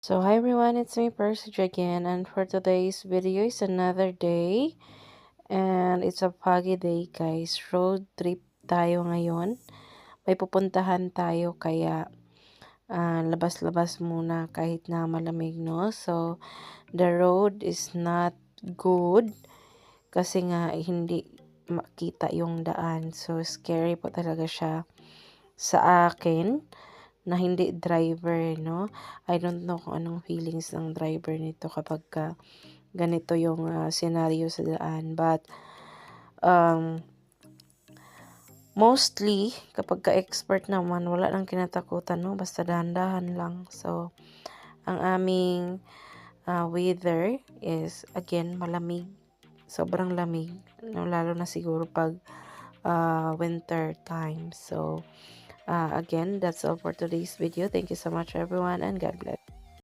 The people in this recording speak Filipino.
So hi everyone, it's me Percy again, and for today's video is another day and it's a foggy day guys. Road trip tayo ngayon. May pupuntahan tayo kaya labas-labas muna kahit na malamig, no? So the road is not good kasi nga hindi makita yung daan. So scary po talaga siya sa akin na hindi driver, no? I don't know kung anong feelings ng driver nito kapag ganito yung scenario sa daan. But, mostly, kapag ka-expert naman, wala nang kinatakutan, no? Basta dahan-dahan lang. So, ang aming weather is, again, malamig. Sobrang lamig. No? Lalo na siguro pag winter time. So, again, that's all for today's video. Thank you so much, everyone, and God bless.